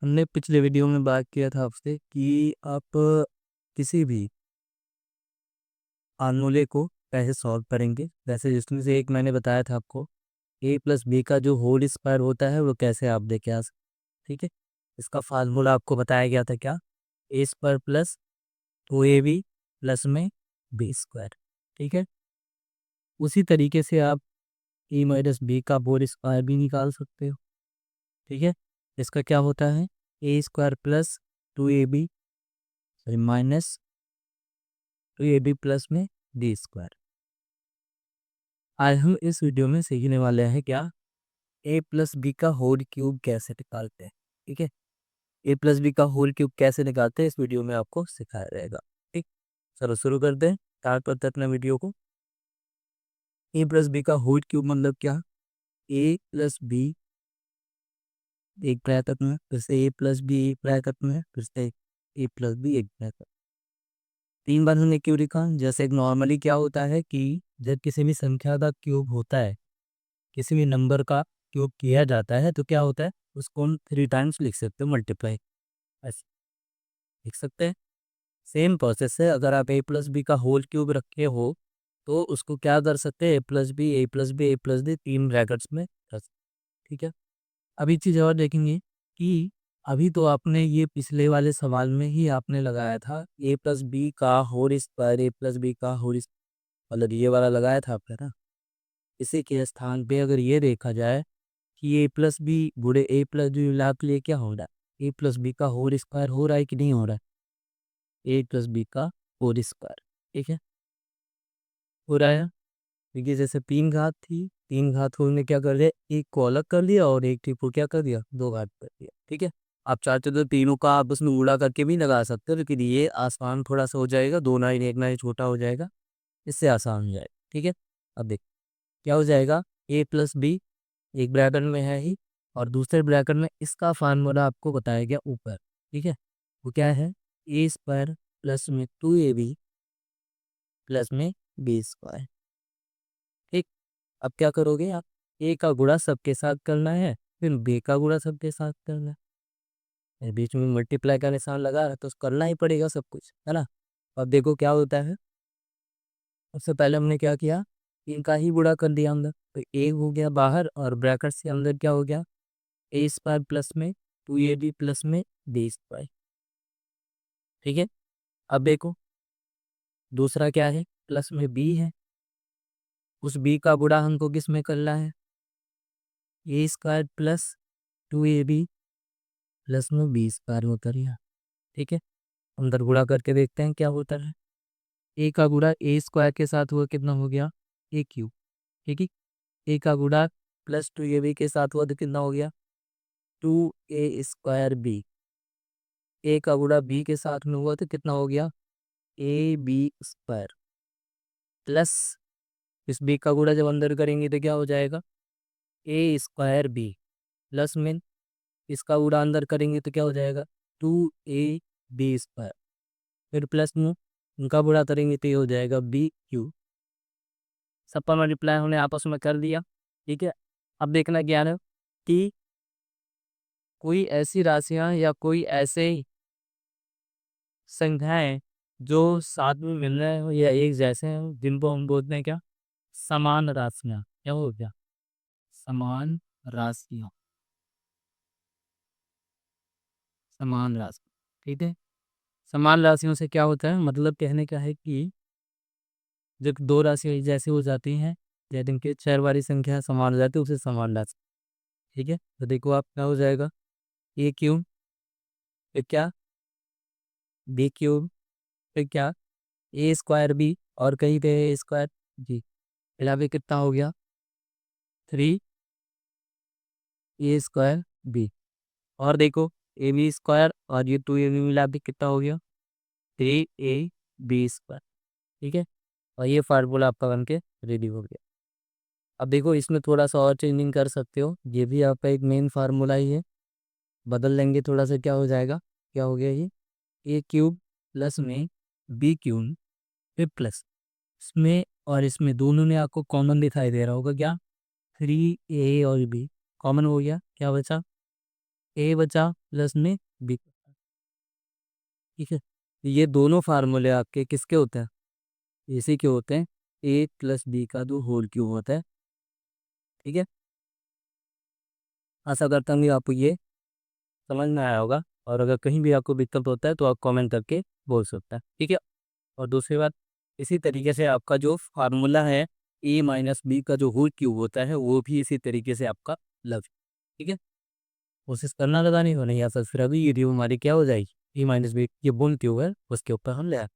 हमने पिछले वीडियो में बात किया था आपसे कि आप किसी भी फार्मूले को कैसे सॉल्व करेंगे। वैसे जिसमें से एक मैंने बताया था आपको, ए प्लस बी का जो होल स्क्वायर होता है वो कैसे आप देखे आ सकते। ठीक है, इसका फार्मूला आपको बताया गया था क्या, ए स्क्वायर प्लस 2ab प्लस में बी स्क्वायर। ठीक है, उसी तरीके से आप ए माइनस बी का होल स्क्वायर भी निकाल सकते हो। ठीक है, इसका क्या होता है, A square plus 2ab minus 2ab plus में डी स्क्वायर। आज हम इस वीडियो में सीखने वाले हैं क्या, ए प्लस बी का होल क्यूब कैसे निकालते हैं। ठीक है, ए प्लस बी का होल क्यूब कैसे निकालते हैं इस वीडियो में आपको सिखाया जाएगा। ठीक, चलो शुरू करते हैं, स्टार्ट करते हैं अपना वीडियो को। ए प्लस बी का होल क्यूब मतलब क्या, ए प्लस बी एक ब्रैकेट में, फिर से ए प्लस बी एक ब्रैकेट में, फिर से ए प्लस बी एक ब्रैकेट। 3 बार हमने क्यों लिखा, जैसे नॉर्मली क्या होता है कि जब किसी भी संख्या का क्यूब होता है, किसी भी नंबर का क्यूब किया जाता है तो क्या होता है, उसको हम 3 टाइम्स लिख सकते हो, मल्टीप्लाई ऐसे लिख सकते हैं। सेम प्रोसेस है, अगर आप ए प्लस बी का होल क्यूब रखे हो तो उसको क्या कर सकते हैं, ए प्लस बी ए प्लस बी ए प्लस बी 3 ब्रैकेट्स में रख। ठीक है, अभी चीज़ और देखेंगे कि अभी तो आपने ये पिछले वाले सवाल में ही आपने लगाया था ए प्लस बी का होल स्क्वायर, ए प्लस बी का होल मतलब ये वाला लगाया था आपने ना। इसी के स्थान पे अगर ये देखा जाए कि ए प्लस बी गुणे ए प्लस बी मिला के लिए क्या हो रहा है, ए प्लस बी का होल स्क्वायर हो रहा है कि नहीं हो रहा है, ए प्लस बी का होल स्क्वायर। ठीक है, हो रहा है, क्योंकि जैसे 3 घात थी, 3 घात को हमने क्या कर दिया, एक को अलग कर लिया और एक टी को क्या कर दिया, 2 घात कर दिया। ठीक है, आप चाहते तो तीनों का आपस में गुणा करके भी लगा सकते हो, लेकिन ये आसान थोड़ा सा हो जाएगा, 2 9 1 9 छोटा हो जाएगा, इससे आसान हो जाएगा। ठीक है, अब देख क्या हो जाएगा, ए प्लस बी एक ब्रैकेट में है ही, और दूसरे ब्रैकेट में इसका फार्मूला आपको बताया गया ऊपर। ठीक है, वो क्या है, ए स्क्वायर प्लस में 2ab प्लस में बी स्क्वायर। ठीक, अब क्या करोगे आप, ए का गुणा सबके साथ करना है, फिर बी का गुणा सबके साथ करना है, बीच में मल्टीप्लाई का निशान लगा है तो करना ही पड़ेगा सब कुछ, है ना। अब देखो क्या होता है, सबसे पहले हमने क्या किया, इनका ही गुणा कर दिया अंदर, तो ए हो गया बाहर और ब्रैकेट से अंदर क्या हो गया, ए स्क्वायर प्लस में 2ab प्लस में बी स्क्वायर। ठीक है, अब देखो दूसरा क्या है, प्लस में बी है, उस बी का गुणा हमको किस में करना है, A square plus 2ab plus में बी स्क्वायर में कर लिया। ठीक है, अंदर गुणा करके देखते हैं क्या होता है, ए का गुणा ए स्क्वायर के साथ हुआ कितना हो गया, ए क्यूब। ठीक है, ए का गुणा प्लस 2ab के साथ हुआ तो कितना हो गया, 2a स्क्वायर बी। ए का गुणा बी के साथ में हुआ तो कितना हो गया, ए बी स्क्वायर प्लस इस बी का गुणा जब अंदर करेंगे तो क्या हो जाएगा, ए स्क्वायर बी प्लस में इसका गुणा अंदर करेंगे तो क्या हो जाएगा, 2ab स्क्वायर, फिर प्लस में उनका गुणा करेंगे तो ये हो जाएगा बी क्यू। सबका मल्टीप्लाई हमने आपस में कर दिया। ठीक है, अब देखना क्या है कि कोई ऐसी राशियां या कोई ऐसे संख्याएं जो साथ में मिल रहे हो या एक जैसे हैं, जिनको हम बोलते हैं क्या, समान राशियां। क्या हो गया, समान राशियां, समान राशि। ठीक है, समान राशियों से क्या होता है, मतलब कहने का है कि जब दो राशि जैसी हो जाती हैं, जैसे कि चार वाली संख्या समान हो जाती है, उसे समान राशि। ठीक है, तो देखो आप क्या हो जाएगा, ए क्यूब फिर क्या, बी क्यूब फिर क्या, ए स्क्वायर बी और कहीं पे ए स्क्वायर जी, मिला भी कितना हो गया, 3a स्क्वायर बी। और देखो ए बी स्क्वायर और ये 2ab मिला भी कितना हो गया, 3ab स्क्वायर। ठीक है, और ये फार्मूला आपका बन के रेडी हो गया। अब देखो इसमें थोड़ा सा और चेंजिंग कर सकते हो, ये भी आपका एक मेन फार्मूला ही है, बदल लेंगे थोड़ा सा क्या हो जाएगा, क्या हो गया ये, ए क्यूब प्लस में बी क्यूब फिर प्लस इसमें और इसमें दोनों में आपको कॉमन दिखाई दे रहा होगा क्या, 3a और बी कॉमन हो गया, क्या बचा, ए बचा प्लस में बी। ठीक है, ये दोनों फार्मूले आपके किसके होते हैं? इसी के होते हैं, ए प्लस बी का जो होल क्यूब होता है। ठीक है, आशा करता हूँ कि आपको ये समझ में आया होगा, और अगर कहीं भी आपको दिक्कत होता है तो आप कमेंट करके बोल सकते हैं। ठीक है, और दूसरी बात, इसी तरीके से आपका जो फार्मूला है ए माइनस बी का जो होल क्यूब होता है वो भी इसी तरीके से आपका लव। ठीक है, कोशिश करना लगानी हो, नहीं आता फिर अभी ये हमारी क्या हो जाएगी, ए माइनस बी ये बोल क्यूब है उसके ऊपर हम ले आए।